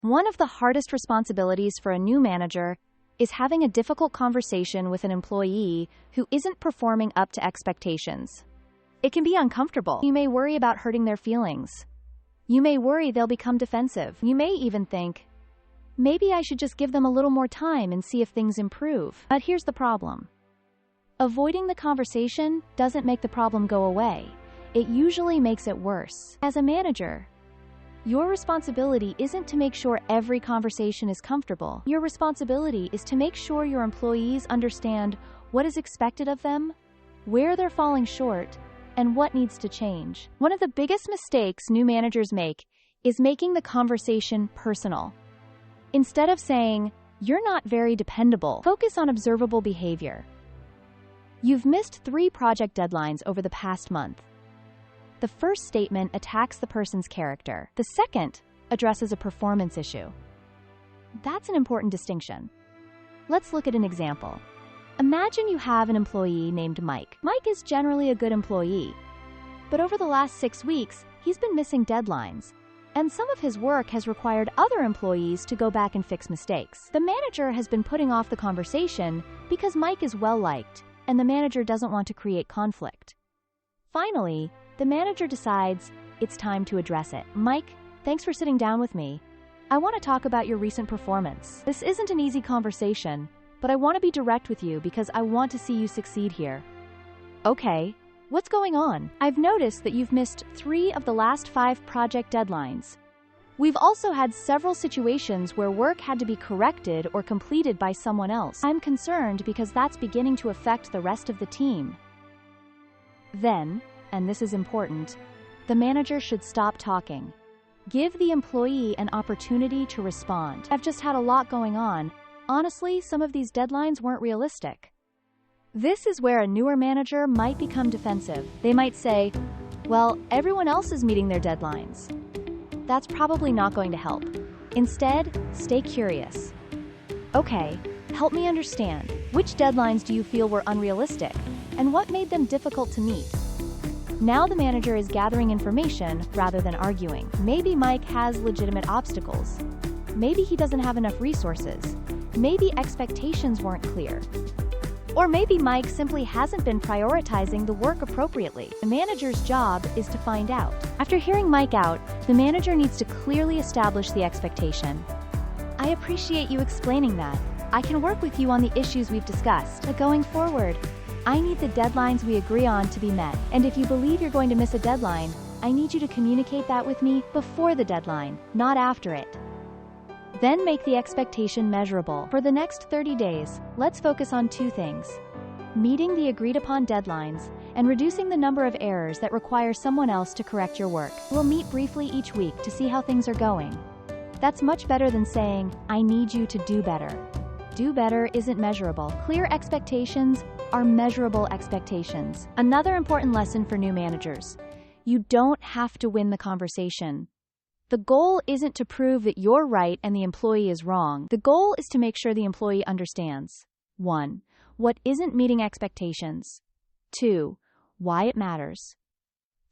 One of the hardest responsibilities for a new manager is having a difficult conversation with an employee who isn't performing up to expectations. It can be uncomfortable. You may worry about hurting their feelings. You may worry they'll become defensive. You may even think, maybe I should just give them a little more time and see if things improve. But here's the problem. Avoiding the conversation doesn't make the problem go away. It usually makes it worse. As a manager, your responsibility isn't to make sure every conversation is comfortable. Your responsibility is to make sure your employees understand what is expected of them, where they're falling short, and what needs to change. One of the biggest mistakes new managers make is making the conversation personal. Instead of saying, "You're not very dependable," focus on observable behavior. You've missed 3 project deadlines over the past month. The first statement attacks the person's character. The second addresses a performance issue. That's an important distinction. Let's look at an example. Imagine you have an employee named Mike. Mike is generally a good employee, but over the last 6 weeks, he's been missing deadlines, and some of his work has required other employees to go back and fix mistakes. The manager has been putting off the conversation because Mike is well-liked, and the manager doesn't want to create conflict. Finally, the manager decides it's time to address it. "Mike, thanks for sitting down with me. I want to talk about your recent performance. This isn't an easy conversation, but I want to be direct with you because I want to see you succeed here." "Okay, what's going on?" "I've noticed that you've missed 3 of the last 5 project deadlines. We've also had several situations where work had to be corrected or completed by someone else. I'm concerned because that's beginning to affect the rest of the team." Then, and this is important, the manager should stop talking. Give the employee an opportunity to respond. "I've just had a lot going on. Honestly, some of these deadlines weren't realistic." This is where a newer manager might become defensive. They might say, "Well, everyone else is meeting their deadlines." That's probably not going to help. Instead, stay curious. "Okay, help me understand. Which deadlines do you feel were unrealistic, and what made them difficult to meet?" Now the manager is gathering information rather than arguing. Maybe Mike has legitimate obstacles. Maybe he doesn't have enough resources. Maybe expectations weren't clear. Or maybe Mike simply hasn't been prioritizing the work appropriately. The manager's job is to find out. After hearing Mike out, the manager needs to clearly establish the expectation. "I appreciate you explaining that. I can work with you on the issues we've discussed. But going forward, I need the deadlines we agree on to be met. And if you believe you're going to miss a deadline, I need you to communicate that with me before the deadline, not after it." Then make the expectation measurable. For the next 30 days, let's focus on 2 things: meeting the agreed-upon deadlines and reducing the number of errors that require someone else to correct your work. We'll meet briefly each week to see how things are going. That's much better than saying, "I need you to do better." Do better isn't measurable. Clear expectations are measurable expectations. Another important lesson for new managers: you don't have to win the conversation. The goal isn't to prove that you're right and the employee is wrong. The goal is to make sure the employee understands: 1. What isn't meeting expectations. 2. Why it matters.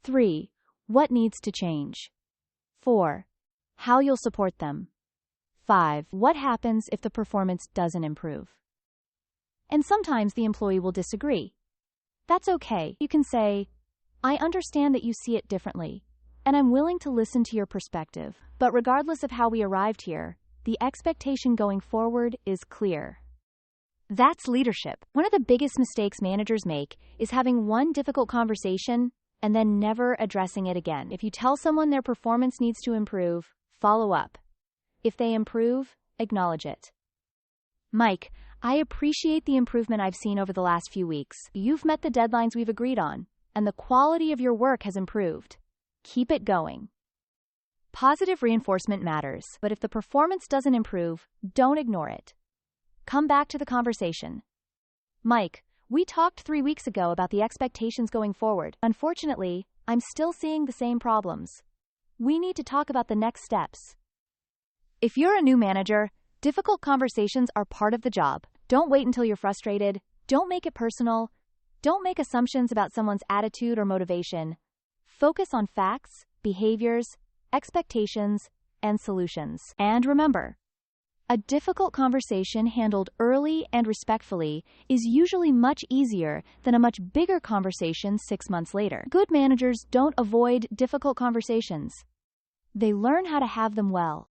3. What needs to change. 4. How you'll support them. 5. What happens if the performance doesn't improve. And sometimes the employee will disagree. That's okay. You can say, "I understand that you see it differently, and I'm willing to listen to your perspective. But regardless of how we arrived here, the expectation going forward is clear." That's leadership. One of the biggest mistakes managers make is having one difficult conversation and then never addressing it again. If you tell someone their performance needs to improve, follow up. If they improve, acknowledge it. "Mike, I appreciate the improvement I've seen over the last few weeks. You've met the deadlines we've agreed on, and the quality of your work has improved. Keep it going." Positive reinforcement matters, but if the performance doesn't improve, don't ignore it. Come back to the conversation. "Mike, we talked 3 weeks ago about the expectations going forward. Unfortunately, I'm still seeing the same problems. We need to talk about the next steps." If you're a new manager, difficult conversations are part of the job. Don't wait until you're frustrated. Don't make it personal. Don't make assumptions about someone's attitude or motivation. Focus on facts, behaviors, expectations, and solutions. And remember, a difficult conversation handled early and respectfully is usually much easier than a much bigger conversation 6 months later. Good managers don't avoid difficult conversations. They learn how to have them well.